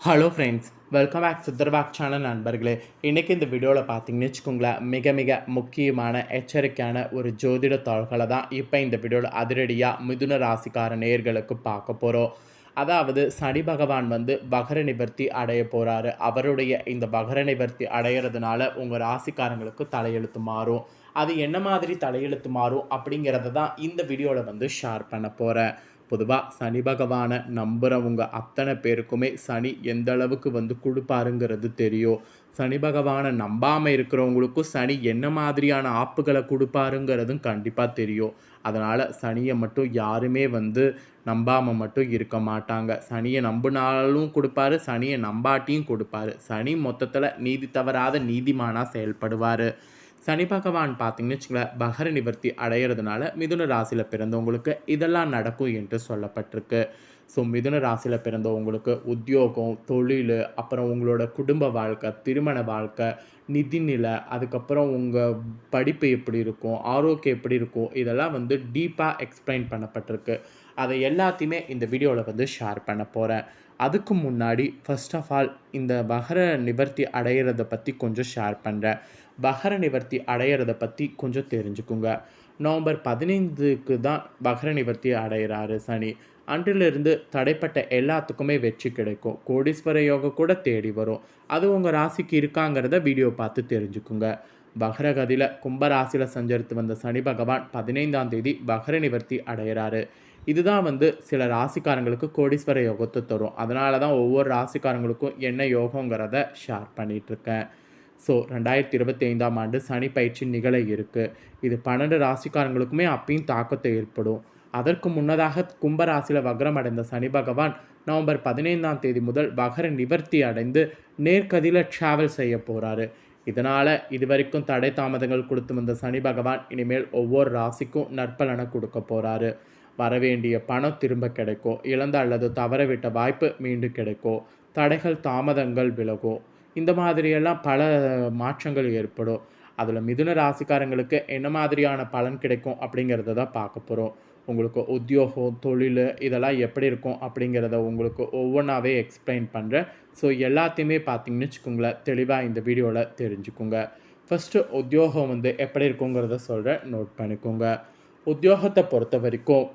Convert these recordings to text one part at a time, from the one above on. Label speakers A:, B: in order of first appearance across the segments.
A: Hello friends, welcome back சித்தர்பாக் channel நண்பர்களே. இன்றைக்கி இந்த வீடியோவில் பார்த்தீங்கன்னு வச்சுக்கோங்களேன், மிக மிக முக்கியமான எச்சரிக்கையான ஒரு ஜோதிட தாள்களை தான் இப்போ இந்த வீடியோவில் அதிரடியாக மிதுன ராசிக்கார நேயர்களுக்கு பார்க்க போகிறோம். அதாவது சனி பகவான் வந்து பகர நிவர்த்தி அடைய போகிறாரு. அவருடைய இந்த பகர நிவர்த்தி அடையிறதுனால உங்கள் ராசிக்காரங்களுக்கு தலையெழுத்து மாறும். அது என்ன மாதிரி தலையெழுத்து மாறும் அப்படிங்கிறத தான் இந்த வீடியோவில் வந்து ஷேர் பண்ண போகிறேன். பொதுவாக சனி பகவானை நம்புகிறவங்க அத்தனை பேருக்குமே சனி எந்த அளவுக்கு வந்து கொடுப்பாருங்கிறது தெரியும். சனி பகவானை நம்பாமல் இருக்கிறவங்களுக்கும் சனி என்ன மாதிரியான ஆப்புகளை கொடுப்பாருங்கிறதும் கண்டிப்பாக தெரியும். அதனால் சனியை மட்டும் யாருமே வந்து நம்பாமல் மட்டும் இருக்க மாட்டாங்க. சனியை நம்பினாலும் கொடுப்பாரு, சனியை நம்பாட்டியும் கொடுப்பாரு. சனி மொத்தத்தில் நீதி தவறாத நீதிமானாக செயல்படுவார். சனி பகவான் பார்த்தீங்கன்னு வச்சுங்களேன், பகர நிவர்த்தி அடையிறதுனால மிதுன ராசியில் பிறந்தவங்களுக்கு இதெல்லாம் நடக்கும் என்று சொல்லப்பட்டிருக்கு. ஸோ மிதுன ராசியில் பிறந்தவங்களுக்கு உத்தியோகம், தொழில், அப்புறம் உங்களோட குடும்ப வாழ்க்கை, திருமண வாழ்க்கை, நிதிநிலை, அதுக்கப்புறம் உங்கள் படிப்பு எப்படி இருக்கும், ஆரோக்கியம் எப்படி இருக்கும், இதெல்லாம் வந்து டீப்பாக எக்ஸ்பிளைன் பண்ணப்பட்டிருக்கு. அதை எல்லாத்தையுமே இந்த வீடியோவில் வந்து ஷேர் பண்ண போகிறேன். அதுக்கு முன்னாடி ஃபர்ஸ்ட் ஆஃப் ஆல் இந்த பகர நிவர்த்தி அடையிறத பற்றி கொஞ்சம் ஷேர் பண்ணுறேன். பகர நிவர்த்தி அடையிறத பற்றி கொஞ்சம் தெரிஞ்சுக்குங்க. நவம்பர் 15க்கு தான் பகர நிவர்த்தி அடைகிறாரு சனி. அன்றிலிருந்து தடைப்பட்ட எல்லாத்துக்குமே வெற்றி கிடைக்கும். கோடீஸ்வர யோகம் கூட தேடி வரும். அது உங்கள் ராசிக்கு இருக்காங்கிறத வீடியோ பார்த்து தெரிஞ்சுக்குங்க. பகரகதியில் கும்பராசியில் சஞ்சரித்து வந்த சனி பகவான் 15ஆம் தேதி பகர நிவர்த்தி அடைகிறாரு. இதுதான் வந்து சில ராசிக்காரங்களுக்கு கோடீஸ்வர யோகத்தை தரும். அதனால தான் ஒவ்வொரு ராசிக்காரங்களுக்கும் என்ன யோகங்கிறத ஷேர் பண்ணிகிட்ருக்கேன். ஸோ 2025ஆம் ஆண்டு சனி பயிற்சி நிகழ இருக்குது. இது 12 ராசிக்காரங்களுக்குமே அப்பயும் தாக்கத்தை ஏற்படும். அதற்கு முன்னதாக கும்பராசியில் வக்ரம் அடைந்த சனி பகவான் நவம்பர் 15ஆம் தேதி முதல் பகர நிவர்த்தி அடைந்து நேர்கதியில் ட்ராவல் செய்ய போகிறாரு. இதனால் இதுவரைக்கும் தடை தாமதங்கள் கொடுத்து வந்த சனி பகவான் இனிமேல் ஒவ்வொரு ராசிக்கும் நற்பலனை கொடுக்க போகிறாரு. வரவேண்டிய பணம் திரும்ப கிடைக்கும். இழந்த அல்லது தவறவிட்ட வாய்ப்பு மீண்டும் கிடைக்கும். தடைகள் தாமதங்கள் விலகும். இந்த மாதிரியெல்லாம் பல மாற்றங்கள் ஏற்படும். அதில் மிதுன ராசிக்காரங்களுக்கு என்ன மாதிரியான பலன் கிடைக்கும் அப்படிங்கிறத தான் பார்க்க போகிறோம். உங்களுக்கு உத்தியோகம், தொழில் இதெல்லாம் எப்படி இருக்கும் அப்படிங்கிறத உங்களுக்கு ஒவ்வொன்றாவே எக்ஸ்பிளைன் பண்ணுறேன். ஸோ எல்லாத்தையுமே பார்த்தீங்கன்னு வச்சுக்கோங்களேன், தெளிவாக இந்த வீடியோவில் தெரிஞ்சுக்குங்க. ஃபஸ்ட்டு உத்தியோகம் வந்து எப்படி இருக்குங்கிறத சொல்கிறேன், நோட் பண்ணிக்கோங்க. உத்தியோகத்தை பொறுத்த வரைக்கும்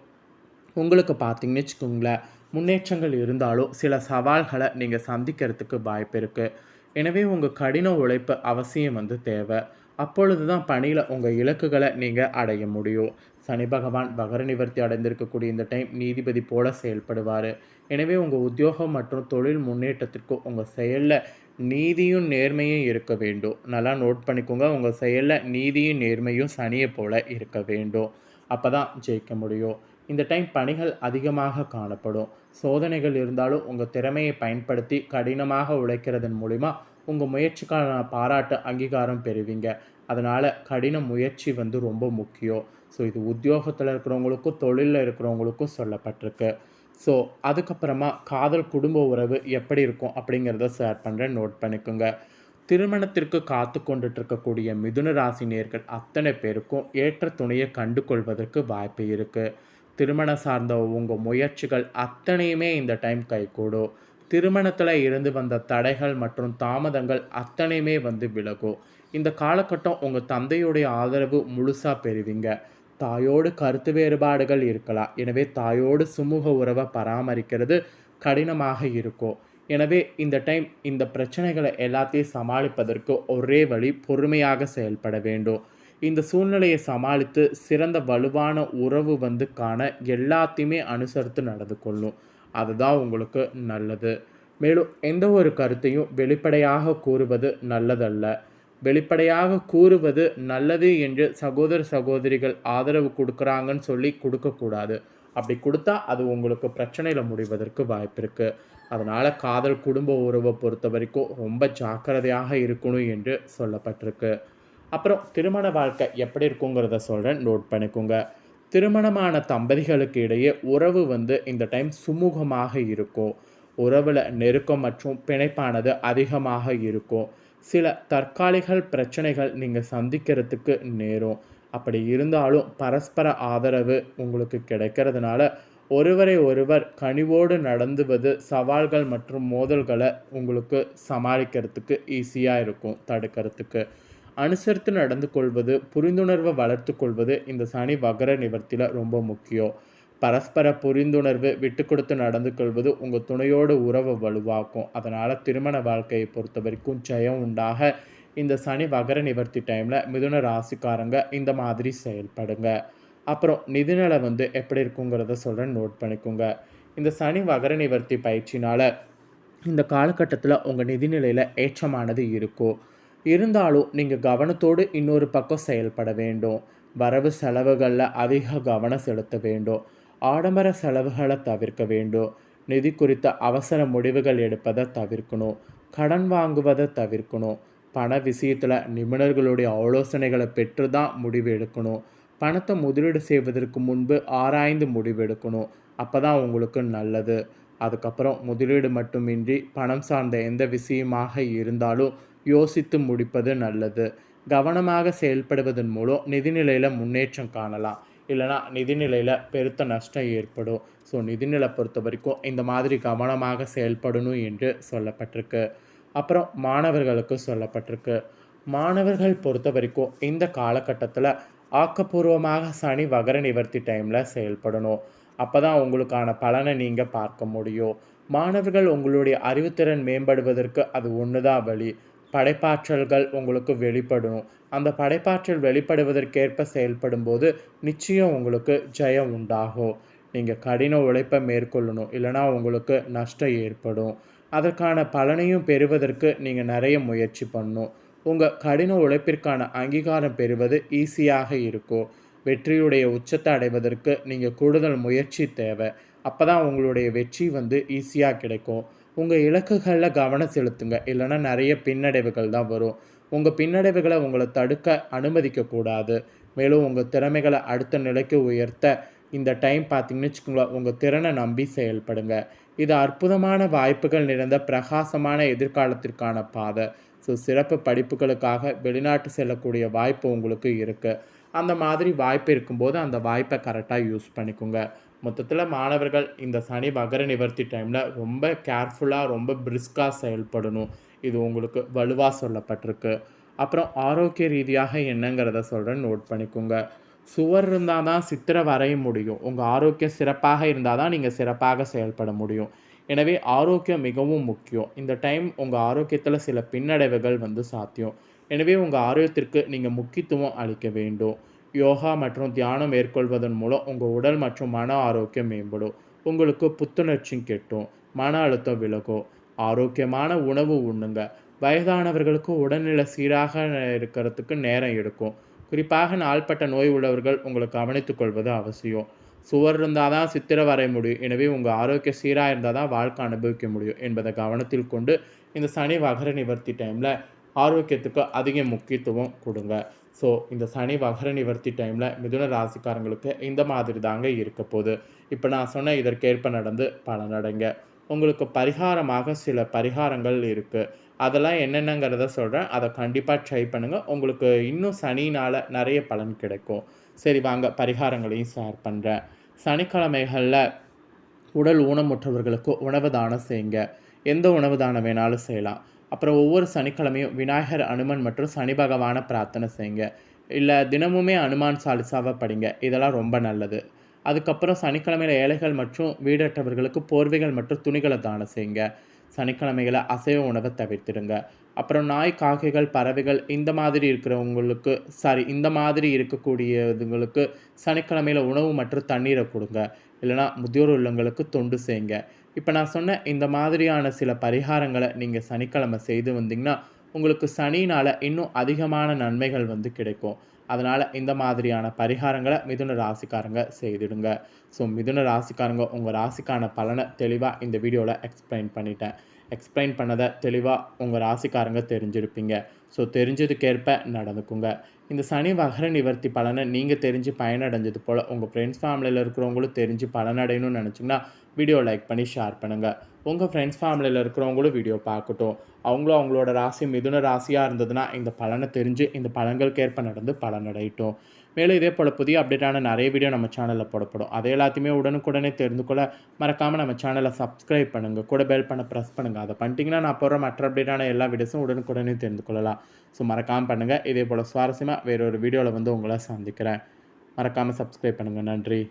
A: உங்களுக்கு பார்த்தீங்கன்னு வச்சுக்கோங்களேன், முன்னேற்றங்கள் இருந்தாலும் சில சவால்களை நீங்கள் சந்திக்கிறதுக்கு வாய்ப்பு இருக்குது. எனவே உங்கள் கடின உழைப்பு அவசியம் வந்து தேவை. அப்பொழுது தான் பணியில் உங்கள் இலக்குகளை நீங்கள் அடைய முடியும். சனி பகவான் பகர நிவர்த்தி அடைந்திருக்கக்கூடிய இந்த டைம் நீதிபதி போல செயல்படுவார். எனவே உங்கள் உத்தியோகம் மற்றும் தொழில் முன்னேற்றத்திற்கு உங்கள் செயலில் நீதியும் நேர்மையும் இருக்க வேண்டும். நல்லா நோட் பண்ணிக்கோங்க, உங்கள் செயலில் நீதியும் நேர்மையும் சனியை போல இருக்க வேண்டும். அப்போ தான் ஜெயிக்க முடியும். இந்த டைம் பணிகள் அதிகமாக காணப்படும். சோதனைகள் இருந்தாலும் உங்கள் திறமையை பயன்படுத்தி கடினமாக உழைக்கிறதன் மூலிமா உங்கள் முயற்சிக்கான பாராட்டு அங்கீகாரம் பெறுவீங்க. அதனால் கடின முயற்சி வந்து ரொம்ப முக்கியம். ஸோ இது உத்தியோகத்தில் இருக்கிறவங்களுக்கும் தொழிலில் இருக்கிறவங்களுக்கும் சொல்லப்பட்டிருக்கு. ஸோ அதுக்கப்புறமா காதல், குடும்ப உறவு எப்படி இருக்கும் அப்படிங்கிறத ஷேர் பண்ணுறேன், நோட் பண்ணிக்கோங்க. திருமணத்திற்கு காத்து கொண்டுட்டு இருக்கக்கூடிய மிதுன ராசி நேயர்கள் அத்தனை பேருக்கும் ஏற்ற துணையை கண்டு கொள்வதற்கு வாய்ப்பு இருக்குது. திருமணம் சார்ந்த உங்கள் முயற்சிகள் அத்தனையுமே இந்த டைம் கைகூடும். திருமணத்தில் இருந்து வந்த தடைகள் மற்றும் தாமதங்கள் அத்தனையுமே வந்து விலகும். இந்த காலகட்டம் உங்கள் தந்தையுடைய ஆதரவு முழுசாக பெறுவீங்க. தாயோடு கருத்து வேறுபாடுகள் இருக்கலாம். எனவே தாயோடு சுமூக உறவை பராமரிக்கிறது கடினமாக இருக்கும். எனவே இந்த டைம் இந்த பிரச்சனைகளை எல்லாத்தையும் சமாளிப்பதற்கு ஒரே வழி பொறுமையாக செயல்பட வேண்டும். இந்த சூழ்நிலையை சமாளித்து சிறந்த வலுவான உறவு வந்து காண எல்லாத்தையுமே அனுசரித்து நடந்து கொள்ளும். அதுதான் உங்களுக்கு நல்லது. மேலும் எந்த ஒரு கருத்தையும் வெளிப்படையாக கூறுவது நல்லதல்ல. வெளிப்படையாக கூறுவது நல்லது என்று சகோதர சகோதரிகள் ஆதரவு கொடுக்குறாங்கன்னு சொல்லி கொடுக்கக்கூடாது. அப்படி கொடுத்தா அது உங்களுக்கு பிரச்சனையில் முடிவதற்கு வாய்ப்பு இருக்குது. அதனால் காதல், குடும்ப உறவை பொறுத்த வரைக்கும் ரொம்ப ஜாக்கிரதையாக இருக்கணும் என்று சொல்லப்பட்டிருக்கு. அப்புறம் திருமண வாழ்க்கை எப்படி இருக்குங்கிறத சொல்கிறேன், நோட் பண்ணிக்கோங்க. திருமணமான தம்பதிகளுக்கு இடையே உறவு வந்து இந்த டைம் சுமூகமாக இருக்கும். உறவில் நெருக்கம் மற்றும் பிணைப்பானது அதிகமாக இருக்கும். சில தற்காலிக பிரச்சனைகள் நீங்கள் சந்திக்கிறதுக்கு நேரும். அப்படி இருந்தாலும் பரஸ்பர ஆதரவு உங்களுக்கு கிடைக்கிறதுனால ஒருவரை ஒருவர் கனிவோடு நடந்துவது சவால்கள் மற்றும் மோதல்களை உங்களுக்கு சமாளிக்கிறதுக்கு ஈஸியாக இருக்கும், தடுக்கிறதுக்கு. அனுசரித்து நடந்து கொள்வது, புரிந்துணர்வை வளர்த்து கொள்வது இந்த சனி வகர நிவர்த்தியில் ரொம்ப முக்கியம். பரஸ்பர புரிந்துணர்வு, விட்டு கொடுத்து நடந்து கொள்வது உங்கள் துணையோட உறவை வலுவாக்கும். அதனால் திருமண வாழ்க்கையை பொறுத்த வரைக்கும் ஜெயம் உண்டாக இந்த சனி வகர நிவர்த்தி டைமில் மிதுன ராசிக்காரங்க இந்த மாதிரி செயல்படுங்க. அப்புறம் நிதிநிலை எப்படி இருக்குங்கிறத சொல்கிறேன், நோட் பண்ணிக்கோங்க. இந்த சனி வகர நிவர்த்தி பயிற்சினால் இந்த காலகட்டத்தில் உங்கள் நிதிநிலையில் ஏற்றமானது இருக்கும். இருந்தாலும் நீங்கள் கவனத்தோடு இன்னொரு பக்கம் செயல்பட வேண்டும். வரவு செலவுகளில் அதிக கவனம் செலுத்த வேண்டும். ஆடம்பர செலவுகளை தவிர்க்க வேண்டும். நிதி குறித்த அவசர முடிவுகள் எடுப்பதை தவிர்க்கணும். கடன் வாங்குவதை தவிர்க்கணும். பண விஷயத்தில் நிபுணர்களுடைய ஆலோசனைகளை பெற்று தான் முடிவு எடுக்கணும். பணத்தை முதலீடு செய்வதற்கு முன்பு ஆராய்ந்து முடிவெடுக்கணும். அப்போ தான் உங்களுக்கு நல்லது. அதுக்கப்புறம் முதலீடு மட்டுமின்றி பணம் சார்ந்த எந்த விஷயமாக இருந்தாலும் யோசித்து முடிப்பது நல்லது. கவனமாக செயல்படுவதன் மூலம் நிதிநிலையில் முன்னேற்றம் காணலாம். இல்லைனா நிதிநிலையில் பெருத்த நஷ்டம் ஏற்படும். ஸோ நிதிநிலை பொறுத்த வரைக்கும் இந்த மாதிரி கவனமாக செயல்படணும் என்று சொல்லப்பட்டிருக்கு. அப்புறம் மாணவர்களுக்கு சொல்லப்பட்டிருக்கு. மாணவர்கள் பொறுத்த வரைக்கும் இந்த காலகட்டத்தில் ஆக்கப்பூர்வமாக சனி வகர நிவர்த்தி டைமில் செயல்படணும். அப்போ தான் உங்களுக்கான பலனை நீங்கள் பார்க்க முடியும். மாணவர்கள் உங்களுடைய அறிவுத்திறன் மேம்படுவதற்கு அது ஒன்று தான் வழி. படைப்பாற்றல்கள் உங்களுக்கு வெளிப்படணும். அந்த படைப்பாற்றல் வெளிப்படுவதற்கேற்ப செயல்படும் போது நிச்சயம் உங்களுக்கு ஜெயம் உண்டாகும். நீங்கள் கடின உழைப்பை மேற்கொள்ளணும், இல்லைனா உங்களுக்கு நஷ்டம் ஏற்படும். அதற்கான பலனையும் பெறுவதற்கு நீங்கள் நிறைய முயற்சி பண்ணணும். உங்கள் கடின உழைப்பிற்கான அங்கீகாரம் பெறுவது ஈஸியாக இருக்கும். வெற்றியுடைய உச்சத்தை அடைவதற்கு நீங்கள் கூடுதல் முயற்சி தேவை. அப்போ தான் உங்களுடைய வெற்றி ஈஸியாக கிடைக்கும். உங்கள் இலக்குகளில் கவனம் செலுத்துங்க, இல்லைன்னா நிறைய பின்னடைவுகள் தான் வரும். உங்கள் பின்னடைவுகளை உங்களை தடுக்க அனுமதிக்கக்கூடாது. மேலும் உங்கள் திறமைகளை அடுத்த நிலைக்கு உயர்த்த இந்த டைம் பார்த்தீங்கன்னு வச்சுக்கோங்களேன், உங்கள் திறனை நம்பி செயல்படுங்க. இது அற்புதமான வாய்ப்புகள் நிறைந்த பிரகாசமான எதிர்காலத்திற்கான பாதை. ஸோ சிறப்பு படிப்புகளுக்காக வெளிநாட்டு செல்லக்கூடிய வாய்ப்பு உங்களுக்கு இருக்குது. அந்த மாதிரி வாய்ப்பு இருக்கும்போது அந்த வாய்ப்பை கரெக்டாக யூஸ் பண்ணிக்கோங்க. மொத்தத்தில் மாணவர்கள் இந்த சனி வகர நிவர்த்தி டைமில் ரொம்ப கேர்ஃபுல்லாக, ரொம்ப பிரிஸ்காக செயல்படணும். இது உங்களுக்கு வலுவாக சொல்லப்பட்டிருக்கு. அப்புறம் ஆரோக்கிய ரீதியாக என்னங்கிறத சொல்கிறேன், நோட் பண்ணிக்கோங்க. சுவர் இருந்தால் தான் சித்திரை வரைய முடியும். உங்கள் ஆரோக்கியம் சிறப்பாக இருந்தால் தான் நீங்கள் சிறப்பாக செயல்பட முடியும். எனவே ஆரோக்கியம் மிகவும் முக்கியம். இந்த டைம் உங்கள் ஆரோக்கியத்தில் சில பின்னடைவுகள் சாத்தியம். எனவே உங்கள் ஆரோக்கியத்திற்கு நீங்கள் முக்கியத்துவம் அளிக்க வேண்டும். யோகா மற்றும் தியானம் மேற்கொள்வதன் மூலம் உங்கள் உடல் மற்றும் மன ஆரோக்கியம் மேம்படும். உங்களுக்கு புத்துணர்ச்சி கெட்டும். மன அழுத்தம் விலகும். ஆரோக்கியமான உணவு உண்ணுங்க. வயதானவர்களுக்கு உடல்நிலை சீராக இருக்கிறதுக்கு நேரம் எடுக்கும். குறிப்பாக நாள்பட்ட நோய் உள்ளவர்கள் உங்களை கவனித்துக் கொள்வது அவசியம். சுவர் இருந்தால் தான் சித்திரை வரைய முடியும். எனவே உங்கள் ஆரோக்கியம் சீராக இருந்தால் தான் வாழ்க்கை அனுபவிக்க முடியும் என்பதை கவனத்தில் கொண்டு இந்த சனி வகர நிவர்த்தி டைமில் ஆரோக்கியத்துக்கு அதிக முக்கியத்துவம் கொடுங்க. ஸோ இந்த சனி வகர நிவர்த்தி டைமில் மிதுன ராசிக்காரங்களுக்கு இந்த மாதிரி தாங்க இருக்க போகுது. இப்போ நான் சொன்ன இதற்கேற்ப நடந்து பலனடைங்க. உங்களுக்கு பரிகாரமாக சில பரிகாரங்கள் இருக்குது. அதெல்லாம் என்னென்னங்கிறத சொல்கிறேன். அதை கண்டிப்பாக ட்ரை பண்ணுங்கள். உங்களுக்கு இன்னும் சனினால் நிறைய பலன் கிடைக்கும். சரி வாங்க பரிகாரங்களையும் ஷேர் பண்ணுறேன். சனிக்கிழமைகளில் உடல் ஊனமுற்றவர்களுக்கு உணவு தானம் செய்யுங்க. எந்த உணவு தானம் வேணாலும் செய்யலாம். அப்புறம் ஒவ்வொரு சனிக்கிழமையும் விநாயகர், அனுமன் மற்றும் சனி பகவானை பிரார்த்தனை செய்யுங்க. இல்லை தினமுமே அனுமான் சாலிசாவை படிங்க. இதெல்லாம் ரொம்ப நல்லது. அதுக்கப்புறம் சனிக்கிழமையில் ஏழைகள் மற்றும் வீடற்றவர்களுக்கு போர்வைகள் மற்றும் துணிகளை தானம் செய்யுங்க. சனிக்கிழமைகளை அசைவ உணவை தவிர்த்திடுங்க. அப்புறம் நாய், காக்கைகள், பறவைகள் இந்த மாதிரி இருக்கக்கூடியதுங்களுக்கு சனிக்கிழமையில் உணவு மற்றும் தண்ணீரை கொடுங்க. இல்லைனா முதியோர் இல்லங்களுக்கு தொண்டு செய்யுங்க. இப்போ நான் சொன்ன இந்த மாதிரியான சில பரிகாரங்களை நீங்கள் சனிக்கிழமை செய்து வந்தீங்கன்னா உங்களுக்கு சனினால் இன்னும் அதிகமான நன்மைகள் கிடைக்கும். அதனால் இந்த மாதிரியான பரிகாரங்களை மிதுன ராசிக்காரங்க செய்திடுங்க. ஸோ மிதுன ராசிக்காரங்க உங்கள் ராசிக்கான பலனை தெளிவாக இந்த வீடியோவில் எக்ஸ்பிளைன் பண்ணிட்டேன். எக்ஸ்பிளைன் பண்ணதை தெளிவாக உங்கள் ராசிக்காரங்க தெரிஞ்சிருப்பீங்க. ஸோ தெரிஞ்சதுக்கேற்ப நடந்துக்குங்க. இந்த சனி வகர நிவர்த்தி பலனை நீங்கள் தெரிஞ்சு பயனடைஞ்சது போல் உங்கள் ஃப்ரெண்ட்ஸ் ஃபேமிலியில் இருக்கிறவங்களும் தெரிஞ்சு பலனடையணும்னு நினச்சிங்கன்னா வீடியோ லைக் பண்ணி ஷேர் பண்ணுங்கள். உங்கள் ஃப்ரெண்ட்ஸ் ஃபேமிலியில் இருக்கிறவங்களும் வீடியோ பார்க்கட்டும். அவங்களும் அவங்களோட ராசி மிதுன ராசியாக இருந்ததுன்னா இந்த பலனை தெரிஞ்சு இந்த பலன்களுக்கேற்ப நடந்து பலனடையட்டும். மேலும் இதே போல் புதிய அப்டேட்டான நிறைய வீடியோ நம்ம சேனலில் போடப்படும். அதை எல்லாத்தையுமே உடனுக்குடனே தெரிந்து கொள்ள மறக்காமல் நம்ம சேனலை சப்ஸ்கிரைப் பண்ணுங்கள். கூட பெல் பண்ண ப்ரெஸ் பண்ணுங்கள். அதை பண்ணிட்டீங்கன்னா நான் போகிற மற்ற அப்டேட்டான எல்லா வீடியோஸும் உடனுக்குடனே தெரிந்து கொள்ளலாம். ஸோ மறக்காமல் பண்ணுங்கள். இதே போல் சுவாரஸ்யமாக வேறொரு வீடியோவில் உங்களை சந்திக்கிறேன். மறக்காமல் சப்ஸ்கிரைப் பண்ணுங்கள். நன்றி.